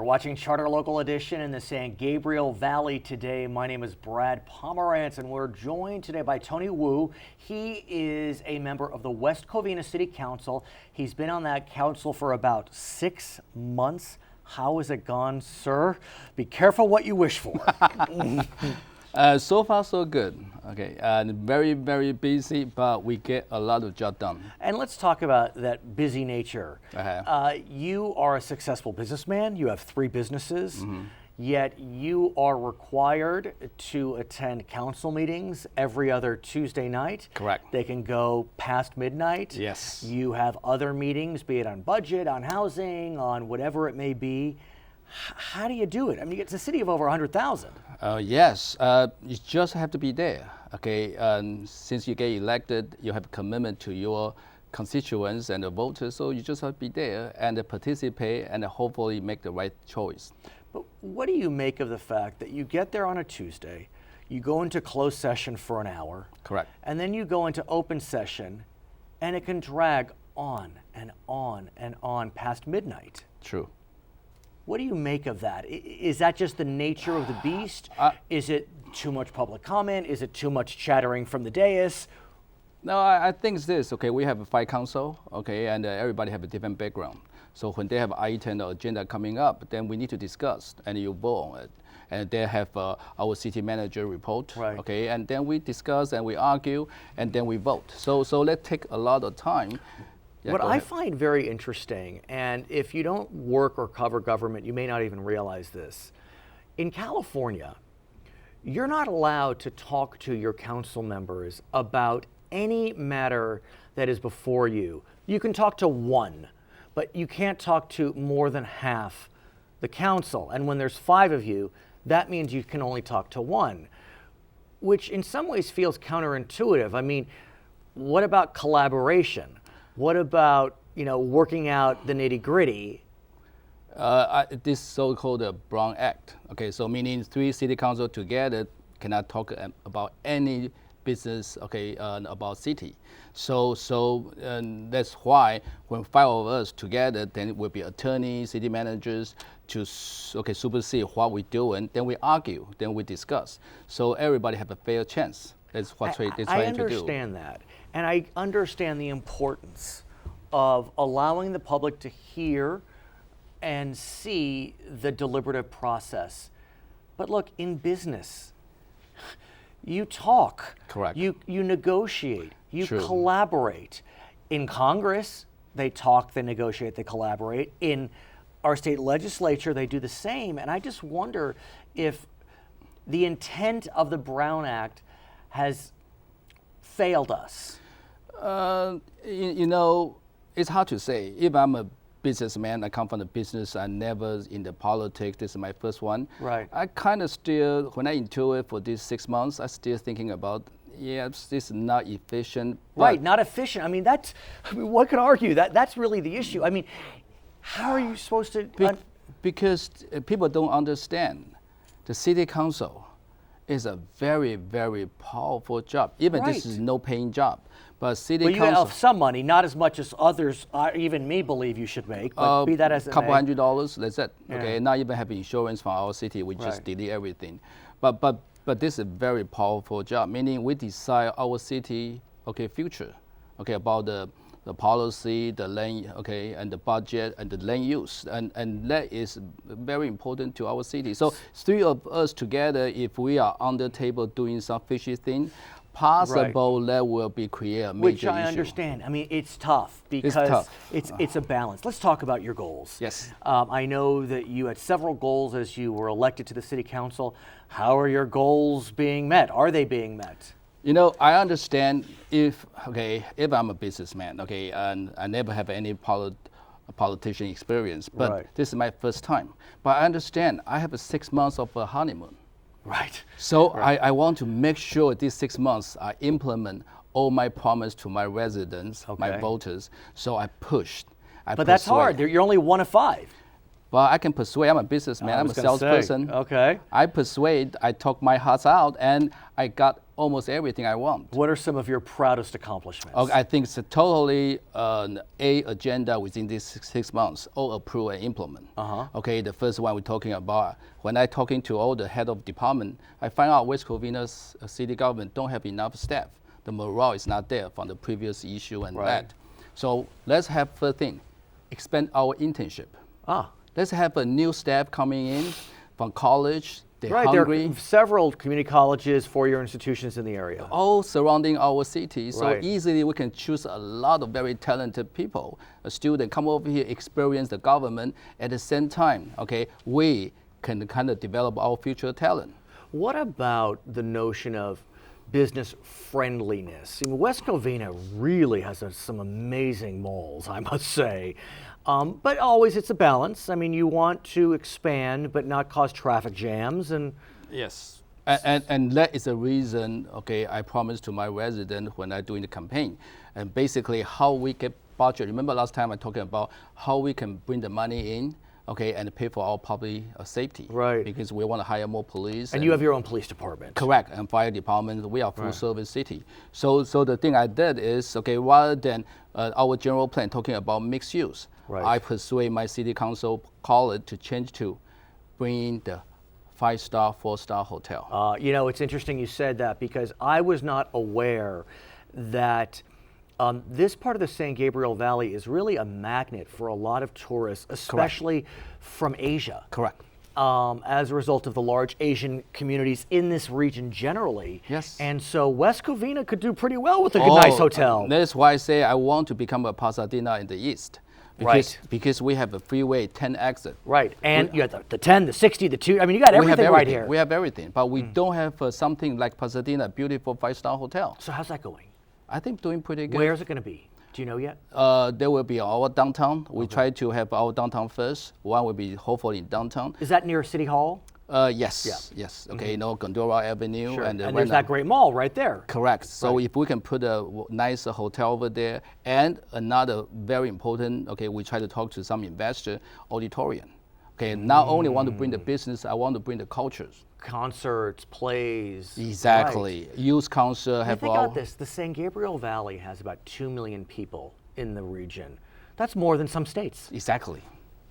watching Charter Local Edition in the San Gabriel Valley today. My name is Brad Pomerance, and we're joined today by Tony Wu. He is a member of the West Covina City Council. He's been on that council for about 6 months. How has it gone, sir? Be careful what you wish for. So far, so good. Okay, very, very busy, but we get a lot of job done. And let's talk about that busy nature. You are a successful businessman. You have 3 businesses, yet you are required to attend council meetings every other Tuesday night. Correct. They can go past midnight. Yes. You have other meetings, be it on budget, on housing, on whatever it may be. How do you do it? I mean, it's a city of over 100,000. Yes, you just have to be there. Okay, since you get elected, you have a commitment to your constituents and the voters, so you just have to be there and participate and hopefully make the right choice. But what do you make of the fact that you get there on a Tuesday, you go into closed session for an hour, Correct. and then you go into open session, and it can drag on and on and on past midnight? True. What do you make of that? Is that just the nature of the beast? Is it too much public comment? Is it too much chattering from the dais? No, I think it's this. Okay, we have a 5 council. Okay, and everybody have a different background. So when they have item or agenda coming up, then we need to discuss and you vote on it. And they have our city manager report. Right. Okay, and then we discuss and we argue and then we vote. So that take a lot of time. Yeah, what I find very interesting, and if you don't work or cover government, you may not even realize this. In California, you're not allowed to talk to your council members about any matter that is before you. You can talk to one, but you can't talk to more than half the council. And when there's 5 of you, that means you can only talk to one, which in some ways feels counterintuitive. I mean, what about collaboration? What about, working out the nitty-gritty? This so-called Brown Act. Okay, so meaning 3 city council together cannot talk about any business. Okay, about city. So that's why when 5 of us together, then it will be attorneys, city managers to supersede what we're doing. Then we argue, then we discuss. So everybody have a fair chance. That's what they're trying to do. I understand that. And I understand the importance of allowing the public to hear and see the deliberative process. But look, in business, you talk. Correct. You negotiate. You True. collaborate. In Congress, they talk, they negotiate, they collaborate. In our state legislature, they do the same. And I just wonder if the intent of the Brown Act has failed us. It's hard to say. If I'm a businessman, I come from the business, I never in the politics, this is my first one. Right. I kind of still, when I into it for these 6 months, I still thinking about, this is not efficient. Right, not efficient. I mean, one could argue that's really the issue. I mean, how are you supposed to? Because people don't understand. The city council is a very, very powerful job. Even Right. this is no paying job. But city Well, you council, have some money, not as much as others, even me, believe you should make. But be that as it couple may. $100, that's it. Yeah. Okay, not even have insurance from our city. We just Right. delete everything. But this is a very powerful job. Meaning we decide our city, future, about the policy, the land, and the budget and the land use, and that is very important to our city. So 3 of us together, if we are on the table doing some fishy thing, possible that will be create a major Which I issue. understand. I mean, it's tough because it's a balance. Let's talk about your goals. Yes. I know that you had several goals as you were elected to the city council. How are your goals being met? Are they being met? I understand if I'm a businessman, and I never have any politician experience, but Right. this is my first time. But I understand I have 6 months of a honeymoon. Right. So I want to make sure these 6 months I implement all my promise to my residents, my Okay. voters. So I pushed. But that's hard. You're only 1 of 5. Well, I can persuade. I'm a businessman. I'm a salesperson. Okay. I persuade. I talk my heart out, and I got almost everything I want. What are some of your proudest accomplishments? Okay, I think it's a totally an A agenda within these 6 months, all approve and implement. Okay, the first one we're talking about, when I talking to all the head of department, I find out West Covina's city government don't have enough staff. The morale is not there from the previous issue and that. So let's have first thing, expand our internship. Let's have a new staff coming in from college. They're hungry. There are several community colleges, four-year institutions in the area. All surrounding our city. So easily we can choose a lot of very talented people. A student come over here, experience the government. At the same time, okay, we can kind of develop our future talent. What about the notion of business friendliness? I mean, West Covina really has some amazing malls, I must say. But always it's a balance. I mean, you want to expand but not cause traffic jams. And yes, and that is the reason, okay, I promised to my resident when I doing the campaign, and basically how we get budget. Remember last time I talking about how we can bring the money in, okay, and pay for our public safety. Right. Because we want to hire more police. And you have your own police department. Correct, and fire department. We are full service city. So the thing I did is, okay, rather than our general plan talking about mixed use, I persuade my city council colleague to change to bring the 5-star, 4-star hotel. You know, it's interesting you said that because I was not aware that this part of the San Gabriel Valley is really a magnet for a lot of tourists, especially from Asia. Correct. As a result of the large Asian communities in this region generally. Yes. And so West Covina could do pretty well with a nice hotel. That's why I say I want to become a Pasadena in the East. Because we have a freeway 10 exit. Right, and you have the 10, the 60, the 2. I mean, you got everything right here. We have everything, but we don't have something like Pasadena, beautiful 5-star hotel. So how's that going? I think doing pretty good. Where's it going to be? Do you know yet? There will be our downtown. We try to have our downtown first. One will be hopefully in downtown. Is that near City Hall? Yes. Okay, you know, Gondola Avenue. Sure. And there's that great mall right there. Correct. So if we can put a nice hotel over there, and another very important, okay, we try to talk to some investor, auditorium. Okay, not only want to bring the business, I want to bring the cultures. Concerts, plays. Exactly. Youth concert. Think about this. The San Gabriel Valley has about 2 million people in the region. That's more than some states. Exactly.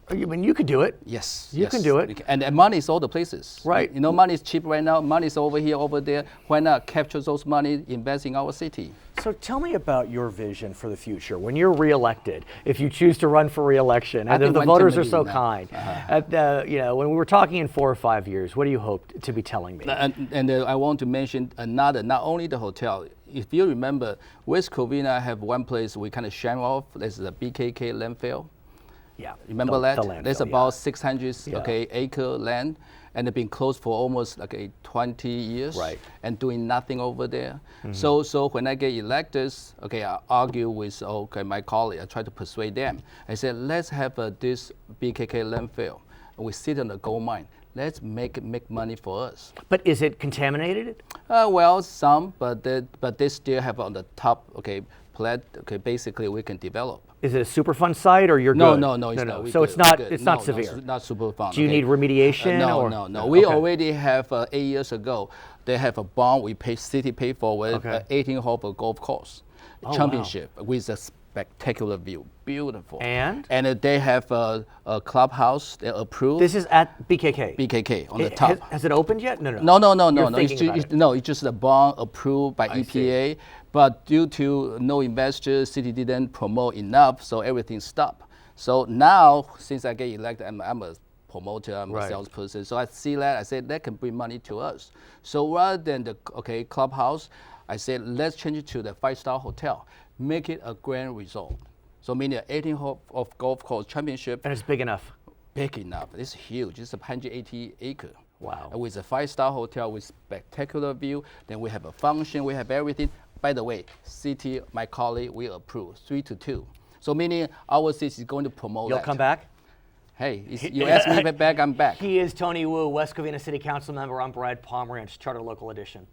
I mean, you could do it. Yes. You can do it. And money is all the places. Right. You know, money is cheap right now. Money is over here, over there. Why not capture those money, invest in our city? So tell me about your vision for the future. When you're reelected, if you choose to run for reelection, and the voters are so kind, you know, when we were talking in 4 or 5 years, what do you hope to be telling me? And I want to mention another, not only the hotel. If you remember, West Covina have one place we kind of shame off. This is the BKK landfill. Yeah. Remember that? There's about 600 acre land, and it's been closed for almost 20 years, and doing nothing over there. So when I get elected, I argue with my colleague. I try to persuade them. I said, let's have this BKK landfill. We sit on the gold mine. Let's make money for us. But is it contaminated? Well, some, but they still have on the top. Basically we can develop. Is it a Superfund site, or you're good? No. So it's not severe. Not Superfund. Do you need remediation? No. We already have 8 years ago. They have a bond city paid for with 18-hole golf course championship with a spectacular view, beautiful. And they have a clubhouse. They approved. This is at BKK. BKK on the top. Has it opened yet? No. It's just a bond approved by EPA. But due to no investors, city didn't promote enough, so everything stopped. So now, since I get elected, I'm a promoter, I'm a salesperson. So I see that, I said that can bring money to us. So rather than the clubhouse, I said let's change it to the 5-star hotel, make it a grand resort. So meaning 18-hole of golf course championship. And it's big enough. Big enough. It's huge. It's 180 acre. Wow. And with a 5-star hotel with spectacular view, then we have a function, we have everything. By the way, city, my colleague, will approve 3-2. So meaning our city is going to promote You'll come back? Hey, you ask me back, I'm back. He is Tony Wu, West Covina City Council member. I'm Brad Pomerance, Charter Local Edition.